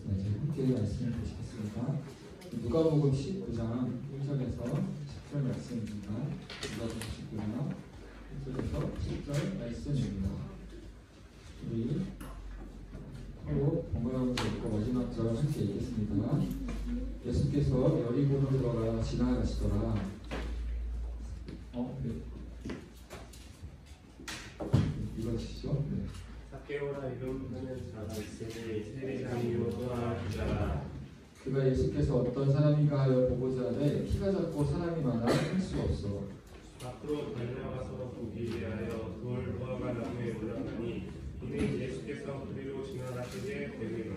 네, 저희 함께 말씀을 보시겠습니다. 누가복음 19장 1절에서 10절 말씀입니다. 누가복음 19장 1절에서 10절 말씀입니다. 우리 서로 번갈아가면서 읽고 마지막 절 함께 읽겠습니다. 예수께서 여리고로 들어가 지나가시더라. 네. 읽어주시죠. 네. 삭개오라 이름하는 자가 있으니 세리장이요 또한 부자라. 그가 예수께서 어떤 사람인가 하여 보고자 하되 키가 작고 사람이 많아 할 수가 없어. 밖으로 달려가서 보기 위하여 돌 모아가 나무에 올라가니 이는 예수께서 그리로 지나가시게 되리라.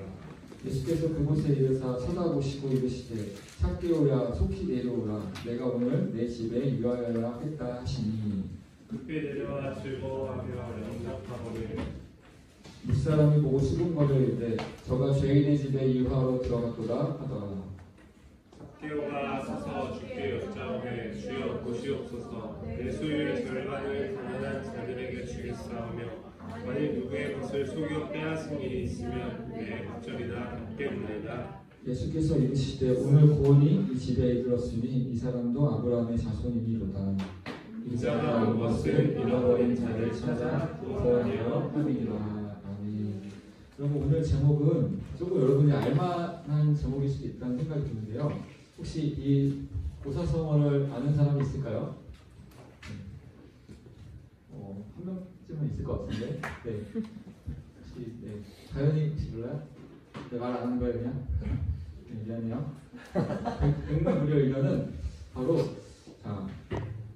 예수께서 그곳에 이르사 쳐다보시고 이르시되 삭개오야 속히 내려오라. 내가 오늘 내 집에 유하여야 하겠다 하시니 급히 내려와 즐거워하며 영접하거늘. 무사람이 보고 수군거리되 저가 죄인의 집에 유하로 들어갔도다 하더라. 삭개오가 서서 주께 여짜오되 주여 보시옵소서. 내 소유의 절반을 가난한 자들에게 주겠사오며 만일 누구의 것을 속여 빼앗은 일이 있으면 내 겉절이나 갚겠나이다. 예수께서 이르시되 오늘 구원이 이 집에 이르렀으니 이 사람도 아브라함의 자손이니로다. 인자가 온 것은 잃어버린 자를 찾아 구원하여 함이니라. 여러분 오늘 제목은 조금 여러분이 알만한 제목일 수도 있다는 생각이 드는데요. 혹시 이 보사성어를 아는 사람이 있을까요? 한 명쯤은 있을 것 같은데. 네. 혹시 가연이 혹시 몰라요? 말 안 하는 거예요 그냥? 네, 미안해요. 백만무려 이거는 바로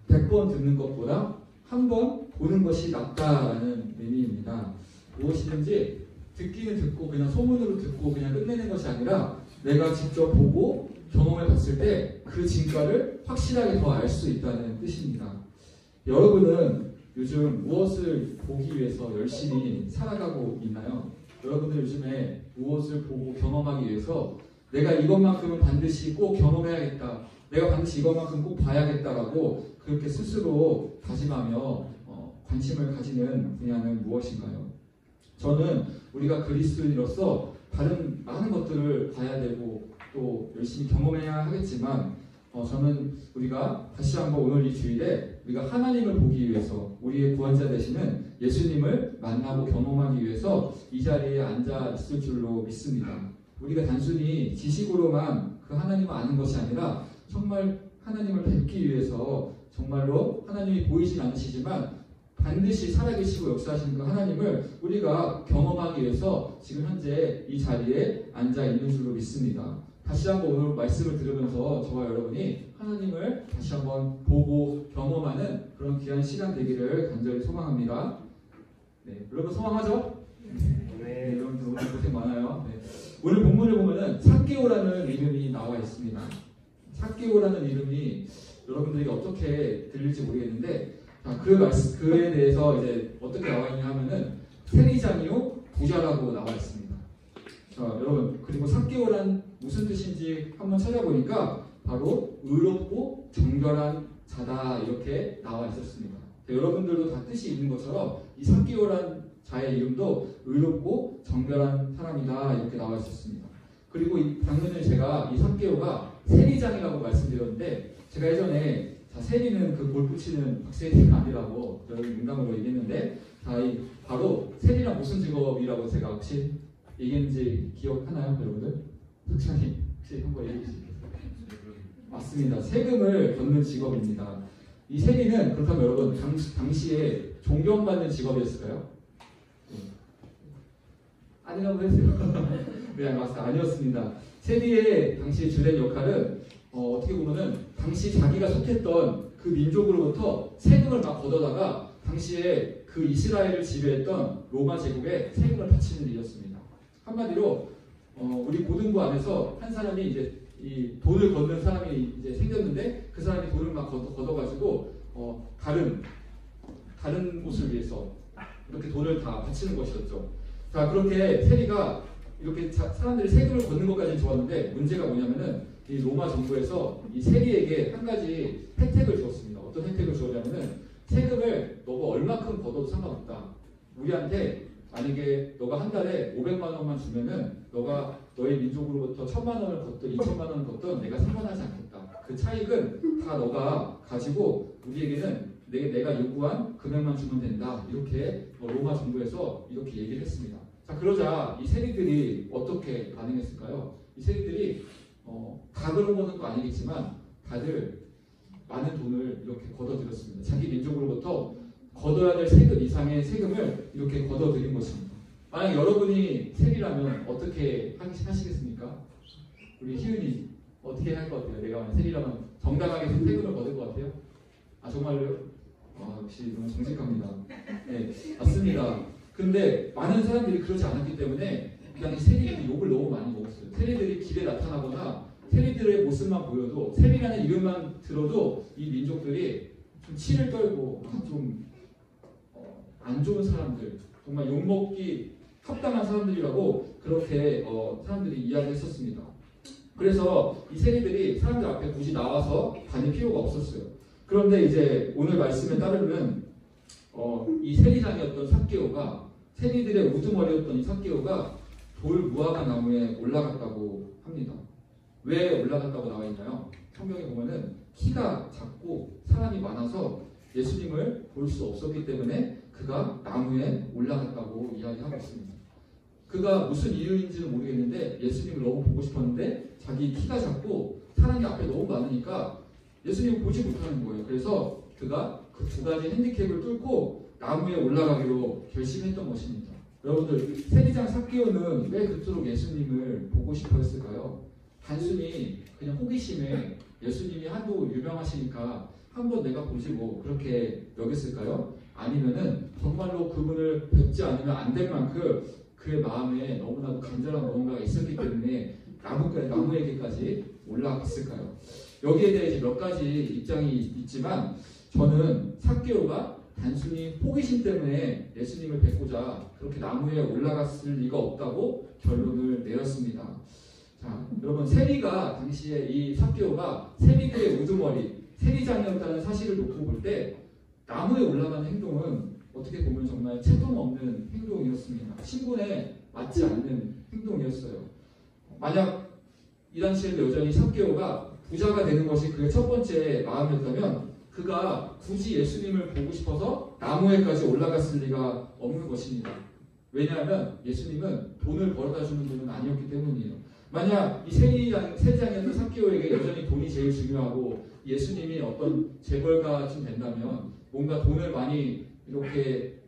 100번 듣는 것보다 한 번 보는 것이 낫다라는 의미입니다. 무엇이든지 듣기는 듣고 그냥 소문으로 듣고 그냥 끝내는 것이 아니라 내가 직접 보고 경험해 봤을 때 그 진가를 확실하게 더 알 수 있다는 뜻입니다. 여러분은 요즘 무엇을 보기 위해서 열심히 살아가고 있나요? 여러분들 요즘에 무엇을 보고 경험하기 위해서 내가 이것만큼은 반드시 꼭 경험해야겠다. 내가 반드시 이것만큼 꼭 봐야겠다라고 그렇게 스스로 다짐하며 관심을 가지는 분야는 무엇인가요? 저는 우리가 그리스도인으로서 다른 많은 것들을 봐야 되고 또 열심히 경험해야 하겠지만 저는 우리가 다시 한번 오늘 이 주일에 우리가 하나님을 보기 위해서 우리의 구원자 되시는 예수님을 만나고 경험하기 위해서 이 자리에 앉아 있을 줄로 믿습니다. 우리가 단순히 지식으로만 그 하나님을 아는 것이 아니라 정말 하나님을 뵙기 위해서 정말로 하나님이 보이진 않으시지만 반드시 살아계시고 역사하시는 그 하나님을 우리가 경험하기 위해서 지금 현재 이 자리에 앉아 있는 줄로 믿습니다. 다시 한번 오늘 말씀을 들으면서 저와 여러분이 하나님을 다시 한번 보고 경험하는 그런 귀한 시간 되기를 간절히 소망합니다. 네, 여러분 소망하죠? 네, 여러분들 오늘 고생 많아요. 네. 오늘 본문을 보면은 삭개오라는 이름이 나와 있습니다. 삭개오라는 이름이 여러분들에게 어떻게 들릴지 모르겠는데 그에 대해서 이제 어떻게 나와 있냐 하면은 세리장이요 부자라고 나와 있습니다. 자, 여러분 그리고 삭개오란 무슨 뜻인지 한번 찾아보니까 바로 의롭고 정결한 자다 이렇게 나와 있었습니다. 여러분들도 다 뜻이 있는 것처럼 이 삭개오란 자의 이름도 의롭고 정결한 사람이다 이렇게 나와 있었습니다. 그리고 당연히 제가 이 삭개오가 세리장이라고 말씀드렸는데 제가 예전에 세리는 그 골프 치는 박세리가 아니라고 여러분 농담으로 얘기했는데 바로 세리랑 무슨 직업이라고 제가 혹시 얘기했는지 기억하나요 여러분들? 흑찬이 혹시 한번 얘기해 주시겠어요? 맞습니다. 세금을 걷는 직업입니다. 이 세리는 그렇다면 여러분 당시에 존경받는 직업이었을까요? 아니라고 했어요. 네, 맞습니다. 아니었습니다. 세리의 당시 주된 역할은 어떻게 보면은 당시 자기가 속했던 그 민족으로부터 세금을 막 걷어다가 당시에 그 이스라엘을 지배했던 로마 제국에 세금을 바치는 일이었습니다. 한마디로 우리 고등부 안에서 한 사람이 이제 이 돈을 걷는 사람이 이제 생겼는데 그 사람이 돈을 막 걷어가지고 다른 곳을 위해서 이렇게 돈을 다 바치는 것이었죠. 자, 그렇게 세리가 이렇게 사람들이 세금을 걷는 것까지는 좋았는데 문제가 뭐냐면은 이 로마 정부에서 이 세리에게 한 가지 혜택을 주었습니다. 어떤 혜택을 주었냐면은 세금을 너가 얼마큼 걷어도 상관없다. 우리한테 만약에 너가 한 달에 500만 원만 주면은 너가 너의 민족으로부터 1000만 원을 걷든 2000만 원을 걷든 내가 상관하지 않겠다. 그 차익은 다 너가 가지고 우리에게는 내가 요구한 금액만 주면 된다. 이렇게 로마 정부에서 이렇게 얘기를 했습니다. 자, 그러자 이 세리들이 어떻게 반응했을까요? 이 세리들이 다 그런 거는 또 아니겠지만 다들 많은 돈을 이렇게 걷어들였습니다. 자기 민족으로부터 걷어야 될 세금 이상의 세금을 이렇게 걷어들인 것입니다. 만약 여러분이 세리라면 어떻게 하시겠습니까? 우리 희은이 어떻게 할 것 같아요? 내가 만약 세리라면 정당하게 세금을 걷을 것 같아요? 아, 정말요? 역시 너무 정직합니다. 네, 맞습니다. 근데 많은 사람들이 그러지 않았기 때문에 그냥 세리들이 욕을 너무 많이 먹었어요. 세리들이 길에 나타나거나 세리들의 모습만 보여도, 세리라는 이름만 들어도 이 민족들이 좀 치를 떨고 좀 안 좋은 사람들, 정말 욕먹기 합당한 사람들이라고 그렇게 사람들이 이야기했었습니다. 그래서 이 세리들이 사람들 앞에 굳이 나와서 다닐 필요가 없었어요. 그런데 이제 오늘 말씀에 따르면 이 세리장이었던 삭개오가, 세리들의 우두머리였던 이 삭개오가 돌 무화과 나무에 올라갔다고 합니다. 왜 올라갔다고 나와 있나요? 성경에 보면은 키가 작고 사람이 많아서 예수님을 볼 수 없었기 때문에 그가 나무에 올라갔다고 이야기하고 있습니다. 그가 무슨 이유인지는 모르겠는데 예수님을 너무 보고 싶었는데 자기 키가 작고 사람이 앞에 너무 많으니까 예수님을 보지 못하는 거예요. 그래서 그가 그 두 가지 핸디캡을 뚫고 나무에 올라가기로 결심했던 것입니다. 여러분들, 세리장 삭개오는 왜 그토록 예수님을 보고 싶어 했을까요? 단순히 그냥 호기심에 예수님이 하도 유명하시니까 한번 내가 보지 뭐 그렇게 여겼을까요? 아니면은 정말로 그분을 뵙지 않으면 안 될 만큼 그의 마음에 너무나도 간절한 무언가가 있었기 때문에 나무에게까지 올라갔을까요? 여기에 대해 몇 가지 입장이 있지만 저는 삭개오가 단순히 호기심 때문에 예수님을 뵙고자 그렇게 나무에 올라갔을 리가 없다고 결론을 내렸습니다. 자, 여러분, 세리가 당시에 이 삭개오가 세리들의 우두머리, 세리장이었다는 사실을 놓고 볼 때 나무에 올라가는 행동은 어떻게 보면 정말 채통 없는 행동이었습니다. 신분에 맞지 않는 행동이었어요. 만약 이 당시에도 여전히 삭개오가 부자가 되는 것이 그의 첫 번째 마음이었다면 그가 굳이 예수님을 보고 싶어서 나무에까지 올라갔을 리가 없는 것입니다. 왜냐하면 예수님은 돈을 벌어다 주는 분은 아니었기 때문이에요. 만약 이 세리장이었던 삭개오에게 여전히 돈이 제일 중요하고 예수님이 어떤 재벌가쯤 된다면 뭔가 돈을 많이 이렇게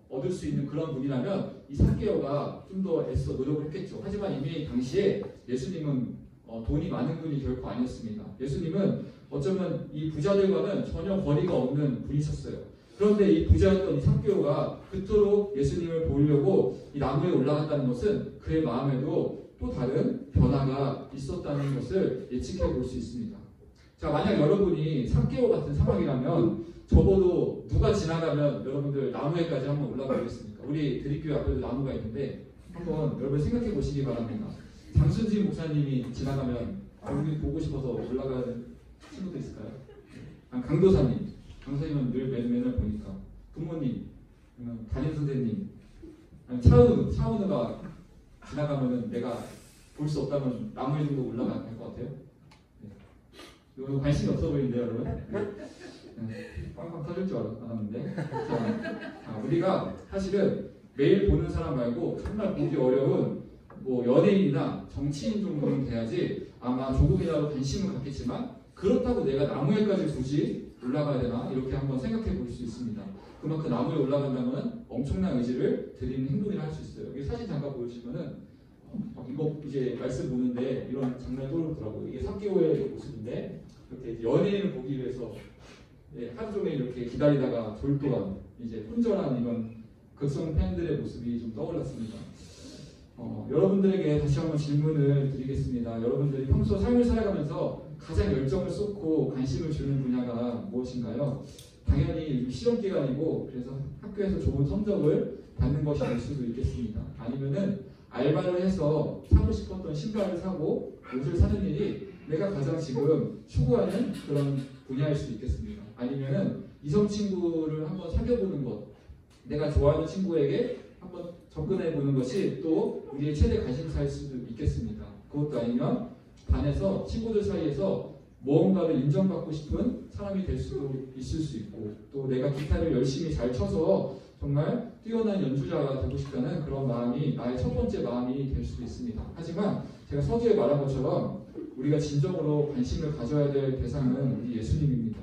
얻을 수 있는 그런 분이라면 이 삭개오가 좀 더 애써 노력을 했겠죠. 하지만 이미 당시에 예수님은 돈이 많은 분이 결코 아니었습니다. 예수님은 어쩌면 이 부자들과는 전혀 거리가 없는 분이셨어요. 그런데 이 부자였던 이 삭개오가 그토록 예수님을 보려고 이 나무에 올라갔다는 것은 그의 마음에도 또 다른 변화가 있었다는 것을 예측해 볼 수 있습니다. 자, 만약 여러분이 삭개오 같은 상황이라면 적어도 누가 지나가면 여러분들 나무에까지 한번 올라가겠습니까? 우리 드립교회 앞에도 나무가 있는데 한번 여러분 생각해 보시기 바랍니다. 장순진 목사님이 지나가면 여러분이 보고 싶어서 올라가는 친구도 있을까요? 강도사님은 늘 맨날 보니까, 부모님, 담임 선생님, 차은우가 지나가면은 내가 볼 수 없다면 나무에 정도 올라가야 될 것 같아요. 네. 이거 관심이 없어 보이는데요, 여러분? 네. 빵빵 터질 줄 알았는데. 자, 우리가 사실은 매일 보는 사람 말고 정말 보기 어려운 뭐 연예인이나 정치인 정도는 돼야지 아마 조금이라도 관심을 갖겠지만, 그렇다고 내가 나무에까지 굳이 올라가야 되나 이렇게 한번 생각해 볼 수 있습니다. 그만큼 나무에 올라간다면 엄청난 의지를 들이는 행동이라 할 수 있어요. 여기 사진 잠깐 보여주시면은 이거 이제 말씀 보는데 이런 장면이 떠오르더라고요. 이게 삭개오의 모습인데 이렇게 연예인을 보기 위해서 하루 종일 이렇게 기다리다가 졸도한 이제 혼절한 이런 극성 팬들의 모습이 좀 떠올랐습니다. 여러분들에게 다시 한번 질문을 드리겠습니다. 여러분들이 평소 삶을 살아가면서 가장 열정을 쏟고 관심을 주는 분야가 무엇인가요? 당연히 시험 기간이고 그래서 학교에서 좋은 성적을 받는 것이 될 수도 있겠습니다. 아니면은 알바를 해서 사고 싶었던 신발을 사고 옷을 사는 일이 내가 가장 지금 추구하는 그런 분야일 수도 있겠습니다. 아니면은 이성 친구를 한번 사귀어보는 것, 내가 좋아하는 친구에게 한번 접근해 보는 것이 또 우리의 최대 관심사일 수도 있겠습니다. 그것도 아니면 반에서 친구들 사이에서 무언가를 인정받고 싶은 사람이 될 수도 있을 수 있고, 또 내가 기타를 열심히 잘 쳐서 정말 뛰어난 연주자가 되고 싶다는 그런 마음이 나의 첫 번째 마음이 될 수도 있습니다. 하지만 제가 서두에 말한 것처럼 우리가 진정으로 관심을 가져야 될 대상은 우리 예수님입니다.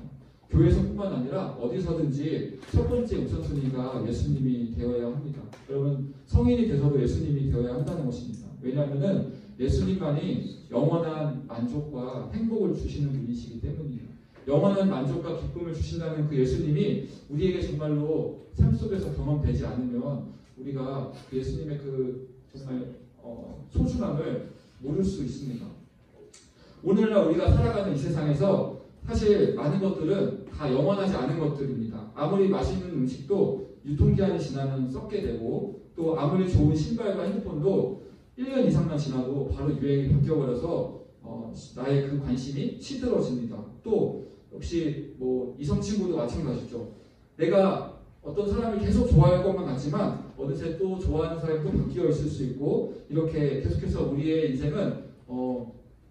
교회에서뿐만 아니라 어디서든지 첫 번째 우선순위가 예수님이 되어야 합니다. 여러분, 성인이 돼서도 예수님이 되어야 한다는 것입니다. 왜냐하면 예수님만이 영원한 만족과 행복을 주시는 분이시기 때문이에요. 영원한 만족과 기쁨을 주신다는 그 예수님이 우리에게 정말로 삶 속에서 경험되지 않으면 우리가 그 예수님의 그 정말 소중함을 모를 수 있습니다. 오늘날 우리가 살아가는 이 세상에서 사실 많은 것들은 다 영원하지 않은 것들입니다. 아무리 맛있는 음식도 유통기한이 지나면 썩게 되고, 또 아무리 좋은 신발과 핸드폰도 1년 이상만 지나도 바로 유행이 바뀌어버려서 나의 그 관심이 시들어집니다. 또 역시 뭐 이성 친구도 마찬가지죠. 내가 어떤 사람을 계속 좋아할 것만 같지만 어느새 또 좋아하는 사람이 또 바뀌어 있을 수 있고, 이렇게 계속해서 우리의 인생은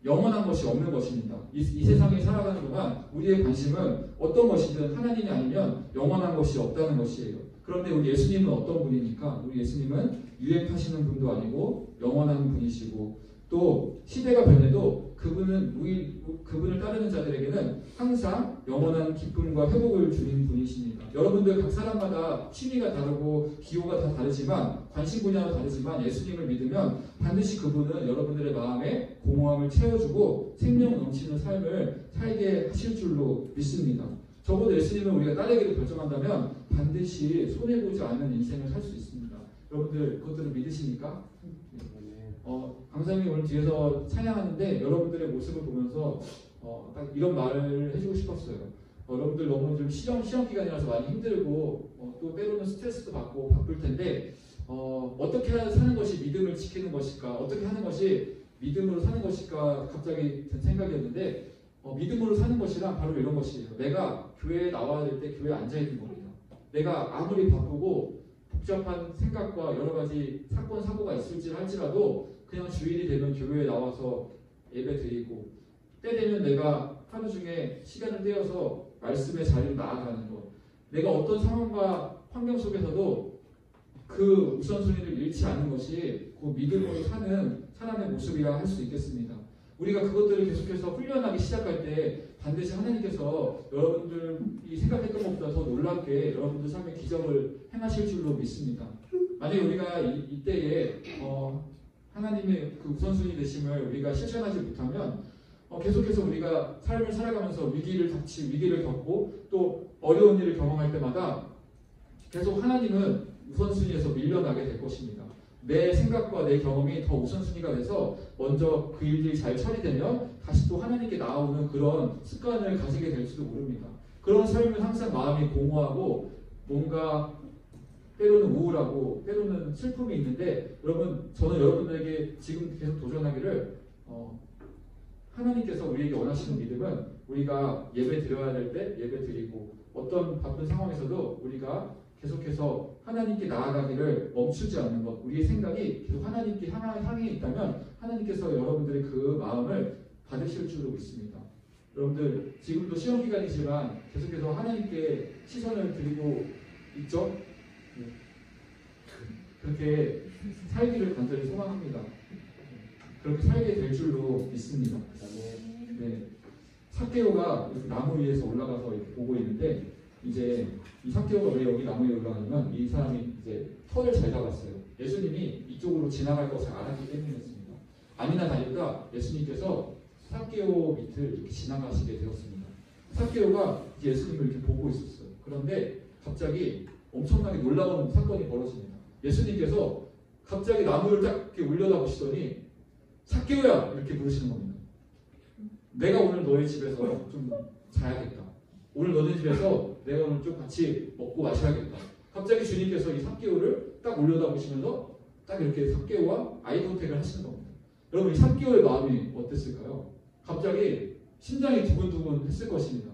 영원한 것이 없는 것입니다. 이 세상에 살아가는 동안 우리의 관심은 어떤 것이든 하나님이 아니면 영원한 것이 없다는 것이에요. 그런데 우리 예수님은 어떤 분입니까? 우리 예수님은 유행하시는 분도 아니고 영원한 분이시고, 또 시대가 변해도 그분을 따르는 자들에게는 항상 영원한 기쁨과 회복을 주는 분이십니다. 여러분들 각 사람마다 취미가 다르고 기호가 다 다르지만, 관심 분야가 다르지만 예수님을 믿으면 반드시 그분은 여러분들의 마음에 공허함을 채워주고 생명 넘치는 삶을 살게 하실 줄로 믿습니다. 적어도 예수님을 우리가 따르기로 결정한다면 반드시 손해보지 않은 인생을 살 수 있습니다. 여러분들 그것들을 믿으십니까? 강사님이 오늘 뒤에서 찬양하는데 여러분들의 모습을 보면서 딱 이런 말을 해주고 싶었어요. 여러분들 너무 좀 시험 기간이라서 많이 힘들고 또 때로는 스트레스도 받고 바쁠 텐데 어떻게 사는 것이 믿음을 지키는 것일까? 어떻게 하는 것이 믿음으로 사는 것일까? 갑자기 든 생각이었는데 믿음으로 사는 것이란 바로 이런 것이에요. 내가 교회에 나와야 될 때 교회에 앉아있는 겁니다. 내가 아무리 바쁘고 복잡한 생각과 여러 가지 사건, 사고가 있을지 할지라도 그냥 주일이 되면 교회에 나와서 예배 드리고, 때 되면 내가 하루 중에 시간을 떼어서 말씀의 자리로 나아가는 것, 내가 어떤 상황과 환경 속에서도 그 우선순위를 잃지 않는 것이 그 믿음으로 사는 사람의 모습이라 할 수 있겠습니다. 우리가 그것들을 계속해서 훈련하기 시작할 때 반드시 하나님께서 여러분들이 생각했던 것보다 더 놀랍게 여러분들 삶의 기적을 행하실 줄로 믿습니다. 만약에 우리가 이때에 하나님의 그 우선순위 되심을 우리가 실천하지 못하면 계속해서 우리가 삶을 살아가면서 위기를 겪고 또 어려운 일을 경험할 때마다 계속 하나님은 우선순위에서 밀려나게 될 것입니다. 내 생각과 내 경험이 더 우선순위가 돼서 먼저 그 일들이 잘 처리되면 다시 또 하나님께 나아오는 그런 습관을 가지게 될지도 모릅니다. 그런 삶은 항상 마음이 공허하고 뭔가 때로는 우울하고 때로는 슬픔이 있는데, 여러분, 저는 여러분들에게 지금 계속 도전하기를 하나님께서 우리에게 원하시는 믿음은 우리가 예배 드려야 될 때 예배 드리고, 어떤 바쁜 상황에서도 우리가 계속해서 하나님께 나아가기를 멈추지 않는 것, 우리의 생각이 계속 하나님께 향해 있다면 하나님께서 여러분들의 그 마음을 받으실 줄로 믿습니다. 여러분들 지금도 시험 기간이지만 계속해서 하나님께 시선을 드리고 있죠? 그렇게 살기를 간절히 소망합니다. 그렇게 살게 될 줄로 믿습니다. 네. 삭개오가 나무 위에서 올라가서 이렇게 보고 있는데, 이제 이 삭개오가 왜 여기 나무 위에 올라가냐면 이 사람이 이제 털을 잘 잡았어요. 예수님이 이쪽으로 지나갈 것을 알았기 때문이었습니다. 아니나 다를까 예수님께서 삭개오 밑을 이렇게 지나가시게 되었습니다. 삭개오가 예수님을 이렇게 보고 있었어요. 그런데 갑자기 엄청나게 놀라운 사건이 벌어집니다. 예수님께서 갑자기 나무를 딱 이렇게 올려다보시더니 삭개오야! 이렇게 부르시는 겁니다. 내가 오늘 너희 집에서 좀 자야겠다. 오늘 너네 집에서 내가 오늘 좀 같이 먹고 마셔야겠다. 갑자기 주님께서 이 삭개오를 딱 올려다보시면서 딱 이렇게 삭개오와 아이 컨택을 하시는 겁니다. 여러분, 이 삭개오의 마음이 어땠을까요? 갑자기 심장이 두근두근 했을 것입니다.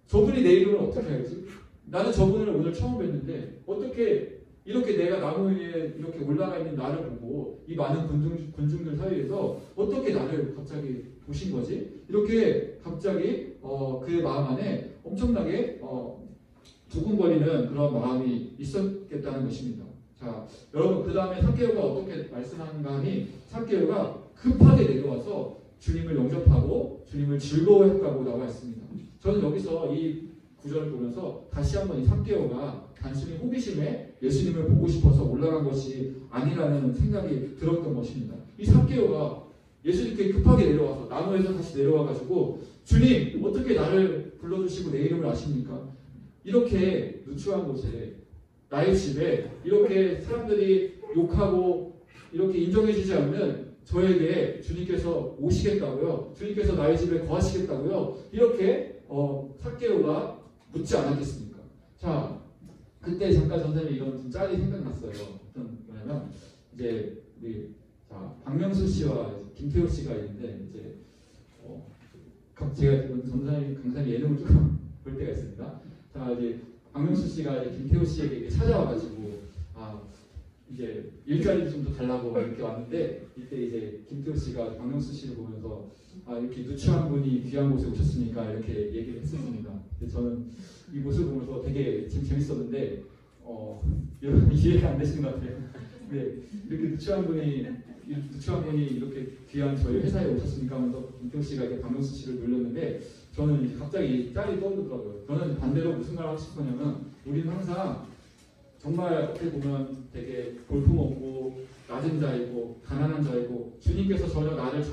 저분이 내 이름을 어떻게 알지? 나는 저분을 오늘 처음 뵀는데 어떻게 이렇게 내가 나무 위에 이렇게 올라가 있는 나를 보고 이 많은 군중들 사이에서 어떻게 나를 갑자기 보신 거지? 이렇게 갑자기 그의 마음 안에 엄청나게 두근거리는 그런 마음이 있었겠다는 것입니다. 자, 여러분 그 다음에 삭개오가 어떻게 말씀하는가 하니 삭개오가 급하게 내려와서 주님을 영접하고 주님을 즐거워했다고 나와 있습니다. 저는 여기서 이 구절을 보면서 다시 한번 이 삭개오가 단순히 호기심에 예수님을 보고 싶어서 올라간 것이 아니라는 생각이 들었던 것입니다. 이 삭개오가 예수님께 급하게 내려와서 나무에서 다시 내려와가지고 주님 어떻게 나를 불러주시고 내 이름을 아십니까? 이렇게 누추한 곳에 나의 집에 이렇게 사람들이 욕하고 이렇게 인정해주지 않는 저에게 주님께서 오시겠다고요? 주님께서 나의 집에 거하시겠다고요? 이렇게 삭개오가 묻지 않았겠습니까? 자, 그때 잠깐 선생님이 이런 좀 짤이 생각났어요. 어떤 뭐냐면 이제 우리 박명수 씨와 김태호 씨가 있는데 이제 제가 전사님 강사님 예능을 좀 볼 때가 있습니다. 자, 이제 박명수 씨가 이제 김태호 씨에게 찾아와가지고 이제 일자리 좀 더 달라고 이렇게 왔는데 이때 이제 김태호 씨가 박명수 씨를 보면서 이렇게 누추한 분이 귀한 곳에 오셨으니까 이렇게 얘기를 했었습니다. 근데 저는 이 모습을 보면서 되게 지금 재밌었는데 여러분 이해가 안 되시는 것 같아요. 네, 이렇게 누추한 분이 이렇게 귀한 저희 회사에 오셨으니까 하면서 김태호 씨가 이렇게 박명수 씨를 놀렸는데 저는 이제 갑자기 짤이 떠오르더라고요. 저는 반대로 무슨 말을 하고 싶었냐면 우리는 항상 정말 어떻게 보면 되게 볼품없고 낮은 자이고 가난한 자이고 주님께서 전혀 나를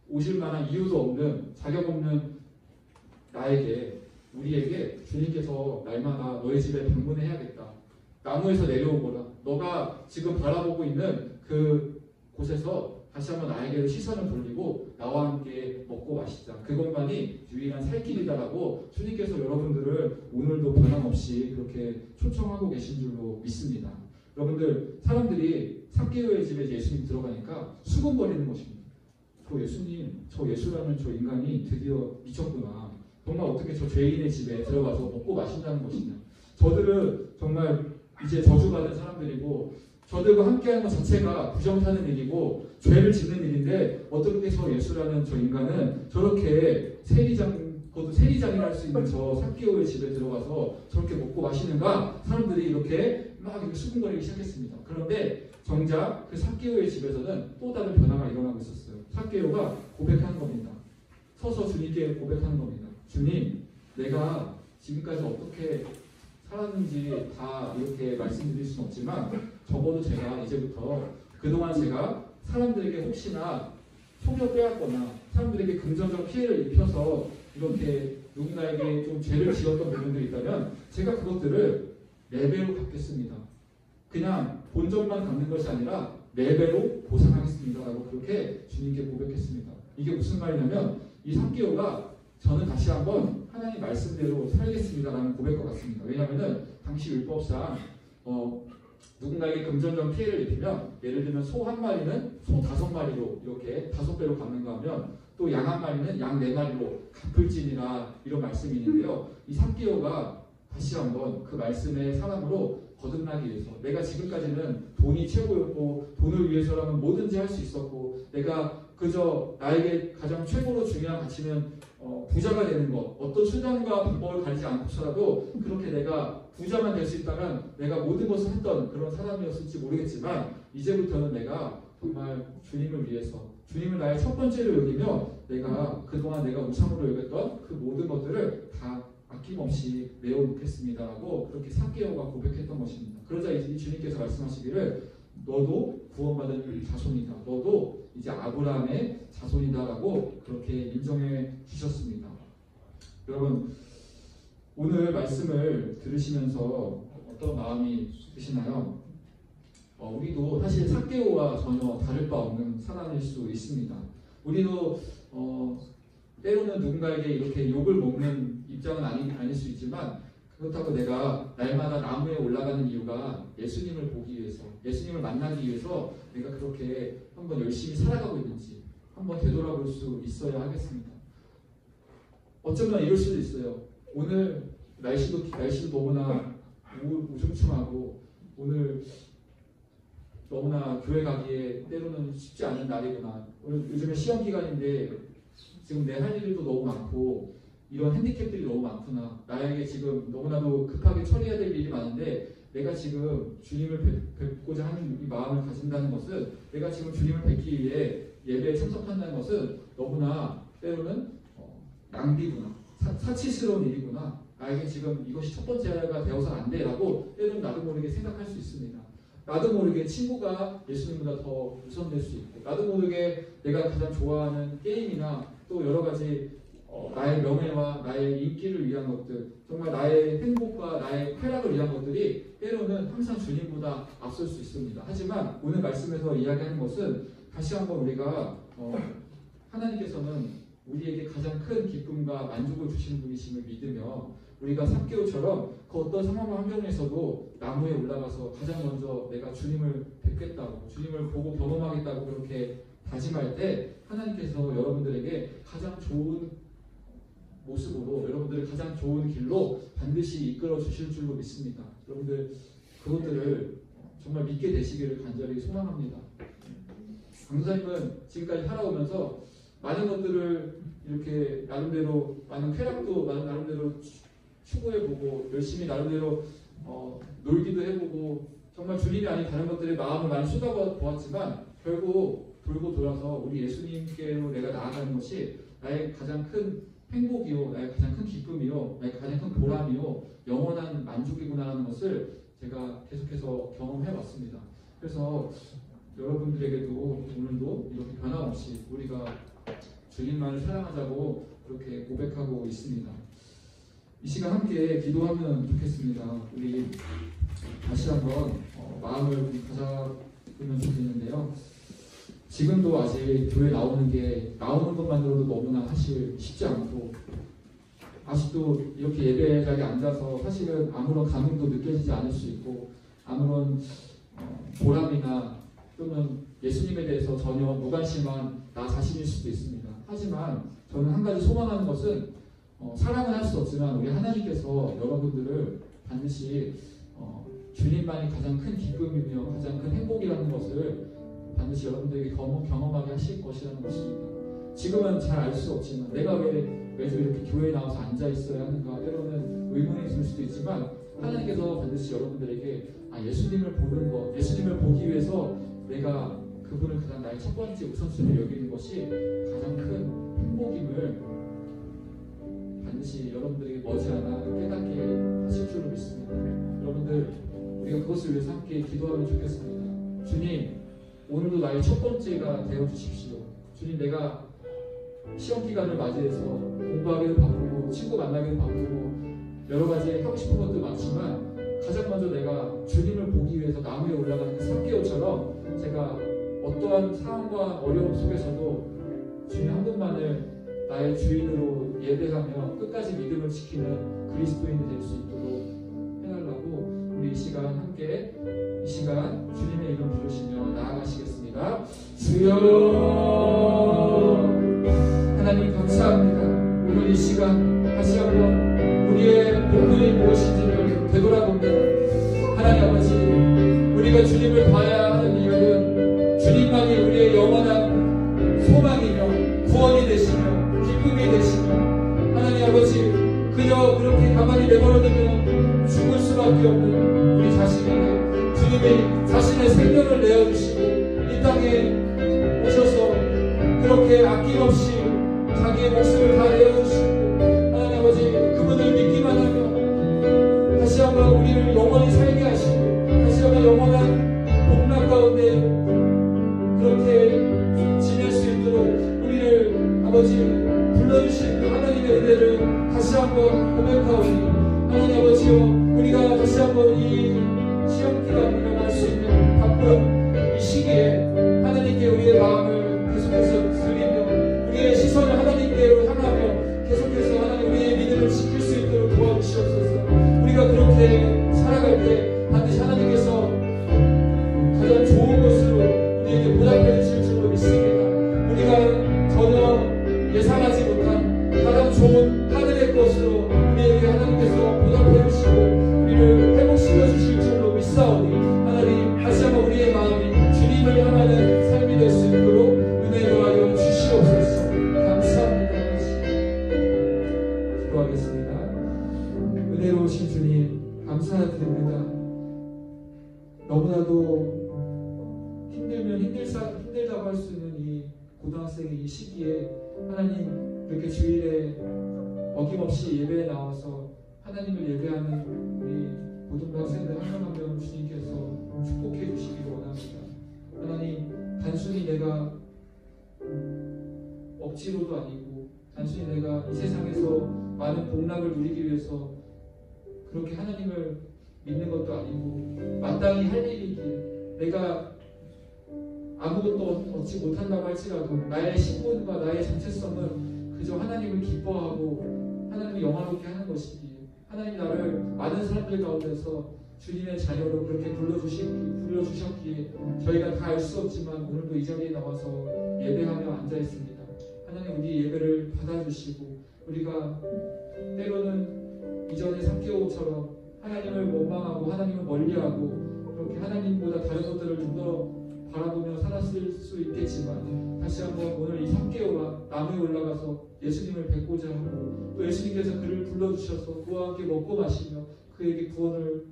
오실 만한 이유도 없는 자격 없는 우리에게 주님께서 날마다 너희 집에 방문해야겠다. 나무에서 내려오거라. 너가 지금 바라보고 있는 그 곳에서 다시 한번 나에게 시선을 돌리고 나와 함께 먹고 마시자. 그것만이 유일한 살 길이다라고 주님께서 여러분들을 오늘도 변함없이 그렇게 초청하고 계신 줄로 믿습니다. 여러분들 사람들이 삭개오의 집에 예수님 들어가니까 수군거리는 것입니다. 저 예수님, 저 예수라는 저 인간이 드디어 미쳤구나. 정말 어떻게 저 죄인의 집에 들어가서 먹고 마신다는 것이냐. 저들은 정말 이제 저주받은 사람들이고 저들과 함께하는 것 자체가 부정타는 일이고 죄를 짓는 일인데 어떻게 저 예수라는 저 인간은 저렇게 세리장이라 할 수 있는 저 삭개오의 집에 들어가서 저렇게 먹고 마시는가? 사람들이 이렇게 막 이렇게 수군거리기 시작했습니다. 그런데 정작 그 삭개오의 집에서는 또 다른 변화가 일어나고 있었어요. 삭개오가 고백하는 겁니다. 서서 주님께 고백하는 겁니다. 주님, 내가 지금까지 어떻게 살았는지 다 이렇게 말씀드릴 수는 없지만 적어도 제가 이제부터 그동안 제가 사람들에게 혹시나 속여 빼앗거나 사람들에게 금전적 피해를 입혀서 이렇게 누군가에게 좀 죄를 지었던 부분들이 있다면 제가 그것들을 4배로 갚겠습니다. 그냥 본전만 갚는 것이 아니라 4배로 보상하겠습니다. 라고 그렇게 주님께 고백했습니다. 이게 무슨 말이냐면 이 삭개오가 저는 다시 한번 하나님 말씀대로 살겠습니다. 라는 고백과 같습니다. 왜냐하면 당시 율법상 누군가에게 금전적 피해를 입히면 예를 들면 소 1마리는 소 5마리로 이렇게 5배로 갚는가 하면 또 양 1마리는 양 4마리로 갚을지니라 이런 말씀이 있는데요. 이 삭개오가 다시 한번 그 말씀의 사람으로 거듭나기 위해서 내가 지금까지는 돈이 최고였고 돈을 위해서라면 뭐든지 할 수 있었고 내가 그저 나에게 가장 최고로 중요한 가치는 부자가 되는 것 어떤 수단과 방법을 가리지 않고서라도 그렇게 내가 부자만 될 수 있다면 내가 모든 것을 했던 그런 사람이었을지 모르겠지만 이제부터는 내가 정말 주님을 위해서 주님을 나의 첫 번째로 여기며 내가 그동안 내가 우상으로 여겼던 그 모든 것들을 다 아낌없이 내어놓겠습니다라고 그렇게 삭개오가 고백했던 것입니다. 그러자 이 주님께서 말씀하시기를 너도 구원받은 자손이다. 너도 이제 아브라함의 자손이다라고 그렇게 인정해 주셨습니다. 여러분 오늘 말씀을 들으시면서 어떤 마음이 드시나요? 우리도 사실 삭개오와 전혀 다를 바 없는 사람일 수 있습니다. 우리도 때로는 누군가에게 이렇게 욕을 먹는 입장은 아닐 수 있지만 그렇다고 내가 날마다 나무에 올라가는 이유가 예수님을 보기 위해서 예수님을 만나기 위해서 내가 그렇게 한번 열심히 살아가고 있는지 한번 되돌아볼 수 있어야 하겠습니다. 어쩌면 이럴 수도 있어요. 오늘 날씨도 너무나 우중충하고 오늘 너무나 교회 가기에 때로는 쉽지 않은 날이구나. 오늘 요즘에 시험 기간인데 지금 내 할 일도 너무 많고 이런 핸디캡들이 너무 많구나. 나에게 지금 너무나도 급하게 처리해야 될 일이 많은데 내가 지금 주님을 뵙고자 하는 이 마음을 가진다는 것은, 내가 지금 주님을 뵙기 위해 예배에 참석한다는 것은 너무나 때로는 낭비구나. 사치스러운 일이구나. 나에게 지금 이것이 첫 번째가 되어서는 안 돼라고 때로는 나도 모르게 생각할 수 있습니다. 나도 모르게 친구가 예수님보다 더 우선될 수 있고, 나도 모르게 내가 가장 좋아하는 게임이나 또 여러 가지 나의 명예와 나의 인기를 위한 것들, 정말 나의 행복과 나의 쾌락을 위한 것들이 때로는 항상 주님보다 앞설 수 있습니다. 하지만 오늘 말씀에서 이야기하는 것은 다시 한번 우리가 하나님께서는 우리에게 가장 큰 기쁨과 만족을 주시는 분이심을 믿으며, 우리가 삭개오처럼 그 어떤 상황과 환경에서도 나무에 올라가서 가장 먼저 내가 주님을 뵙겠다고, 주님을 보고 경험하겠다고 그렇게 다짐할 때 하나님께서 여러분들에게 가장 좋은 모습으로, 여러분들을 가장 좋은 길로 반드시 이끌어 주실 줄로 믿습니다. 여러분들 그것들을 정말 믿게 되시기를 간절히 소망합니다. 강사님은 지금까지 살아오면서 많은 것들을 이렇게 나름대로, 많은 쾌락도 나름대로 추구해보고 열심히 나름대로 놀기도 해보고 정말 주님이 아닌 다른 것들에 마음을 많이 쏟아보았지만 결국 돌고 돌아서 우리 예수님께로 내가 나아가는 것이 나의 가장 큰 행복이요, 나의 가장 큰 기쁨이요, 나의 가장 큰 보람이요, 영원한 만족이구나라는 것을 제가 계속해서 경험해왔습니다. 그래서 여러분들에게도 오늘도 이렇게 변함없이 우리가 주님만을 사랑하자고 그렇게 고백하고 있습니다. 이 시간 함께 기도하면 좋겠습니다. 우리 다시 한번 마음을 가져보면 좋겠는데요. 지금도 아직 교회 나오는 것만으로도 너무나 사실 쉽지 않고, 아직도 이렇게 예배 자리에 앉아서 사실은 아무런 감흥도 느껴지지 않을 수 있고, 아무런 보람이나 또는 예수님에 대해서 전혀 무관심한 나 자신일 수도 있습니다. 하지만 저는 한 가지 소망하는 것은 사랑은 할 수 없지만 우리 하나님께서 여러분들을 반드시 주님만이 가장 큰 기쁨이며 가장 큰 행복이라는 것을 반드시 여러분들에게 경험하게 하실 것이라는 것입니다. 지금은 잘 알 수 없지만 내가 왜 매주 이렇게 교회에 나와서 앉아 있어야 하는가 때로는 의문이 있을 수도 있지만, 하나님께서 반드시 여러분들에게 예수님을 보는 것, 예수님을 보기 위해서 내가 그분을 가장 나의 첫 번째 우선순위로 여기는 것이 가장 큰 행복임을 반드시 여러분들에게 머지않아 깨닫게 하실 줄로 믿습니다. 여러분들 우리가 그것을 위해서 함께 기도하면 좋겠습니다. 주님, 오늘도 나의 첫 번째가 되어주십시오. 주님, 내가 시험 기간을 맞이해서 공부하기도 바쁘고 친구 만나기도 바쁘고 여러 가지 하고 싶은 것도 많지만 가장 먼저 내가 주님을 보기 위해서 나무에 올라가는 그 삭개오처럼 제가 어떠한 상황과 어려움 속에서도 주님 한 분만을 나의 주인으로 예배하며 끝까지 믿음을 지키는 그리스도인이 될 수 있도록 해달라고 우리 이 시간 함께 주님의 이름 부르시며 나아가시겠습니다. 주여, 하나님 감사합니다. 오늘 이 시간 다시 한번 우리의 본분이 무엇인지를 되돌아봅니다. 하나님 아버지, 우리가 주님을 봐야 하는 이유는 주님만이 우리의 영원한 소망이며 구원이 되시며 기쁨이 되시며, 하나님 아버지, 그저 그렇게 가만히 내버려두면 죽을 수밖에 없는 우리 자신에게 주님이 자신의 생명을 내어주시고 이 땅에 오셔서 그렇게 아낌없이 자기의 목숨을 다 내어주시고, 하나님 아버지, 그분을 믿기만 하면 다시 한번 우리를 영원히 살게 하시고 다시 한번 영원한 복락 가운데 그렇게 지낼 수 있도록 우리를 아버지 불러주신 그 하나님의 은혜를 다시 한번 고백하오니, 하나님 아버지요, 우리가 다시 한번 이 시험 기간을 할 수 있는 바쁜 이 시기에 하나님께 우리의 마음을 계속해서 드리며 우리의 시선을 하나님께로 향하며 계속 고등학생의 이 시기에 하나님 이렇게 주일에 어김없이 예배에 나와서 하나님을 예배하는 우리 고등부 학생들 한 명 한 명 주님께서 축복해 주시기 원합니다. 하나님, 단순히 내가 억지로도 아니고 단순히 내가 이 세상에서 많은 복락을 누리기 위해서 그렇게 하나님을 믿는 것도 아니고 마땅히 할 일이기에 내가 아무것도 얻지 못한다고 할지라도 나의 신분과 나의 정체성은 그저 하나님을 기뻐하고 하나님을 영화롭게 하는 것이기에 하나님 나를 많은 사람들 가운데서 주님의 자녀로 그렇게 불러주셨기에 저희가 다 알 수 없지만 오늘도 이 자리에 나와서 예배하며 앉아있습니다. 하나님, 우리 예배를 받아주시고 우리가 때로는 이전의 3개월처럼 하나님을 원망하고 하나님을 멀리하고 그렇게 하나님보다 다른 것들을 좀 더 바라보며 살았을 수 있겠지만 다시 한번 오늘 이 3개월아 나무에 올라가서 예수님을 뵙고자 하고 또 예수님께서 그를 불러주셔서 그와 함께 먹고 마시며 그에게 구원을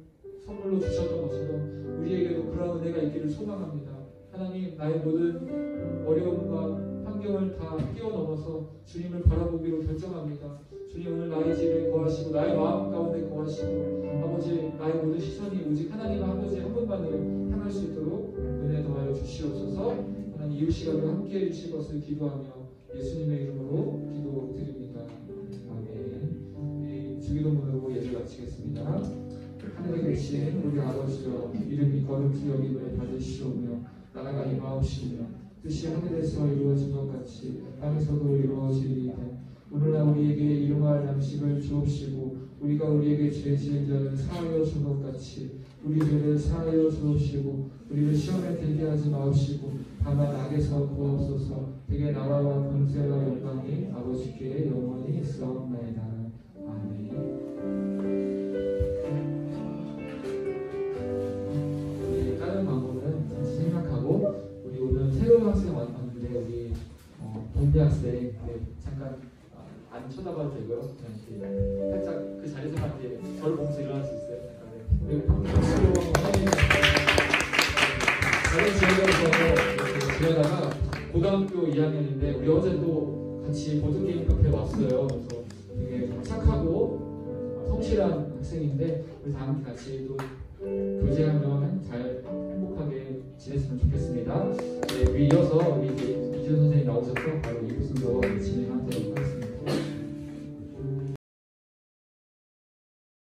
선물로 주셨던 것처럼 우리에게도 그러한 은혜가 있기를 소망합니다. 하나님, 나의 모든 어려움과 환경을 다 뛰어넘어서 주님을 바라보기로 결정합니다. 주님, 오늘 나의 집에 거하시고 나의 마음 가운데 거하시고 아버지, 나의 모든 시선이 오직 하나님 아버지 한 분만을 향할 수 있도록 은혜 더하여 주시옵소서. 하나님, 이웃 시간을 함께 해주실 것을 기도하며 예수님의 이름으로 기도드립니다. 아멘. 주기도문으로 예배 마치겠습니다. 하늘에 계신 우리 아버지여, 이름이 거룩히 여김을 받으시오며 나라가 임하옵시며 뜻이 하늘에서 이루어진 것 같이 땅에서도 이루어지리이다. 오늘날 우리에게 일용할 양식을 주옵시고 우리가 우리에게 죄 지은 자를 사하여 준 것 같이 우리 죄를 사하여 주옵시고 우리를 시험에 들게 하지 마옵시고 다만 악에서 구하옵소서. 되게 나라와 권세와 영광이 아버지께 영원히 있사옵나이다. 아멘. 우리 다른 방법은 잠시 생각하고 우리 오늘 새로운 학생 왔는데 우리 동대 학생 잠깐 안 쳐다봐도 되고요. 그냥 이렇게 살짝 그 자리에서만 이렇게 저를 보면서 일어날 수 있어요. 우리 박수로 다른 지역에서 지내다가 고등학교 2학년인데 우리 어제 또 같이 보드게임 카페에 왔어요. 그래서 되게 착하고 성실한 학생인데 우리 다 함께 같이 또 교제하면 잘 행복하게 지냈으면 좋겠습니다. 네, 이어서 우리 이준 선생님 나오셔서 바로 2부 순서 진행하도록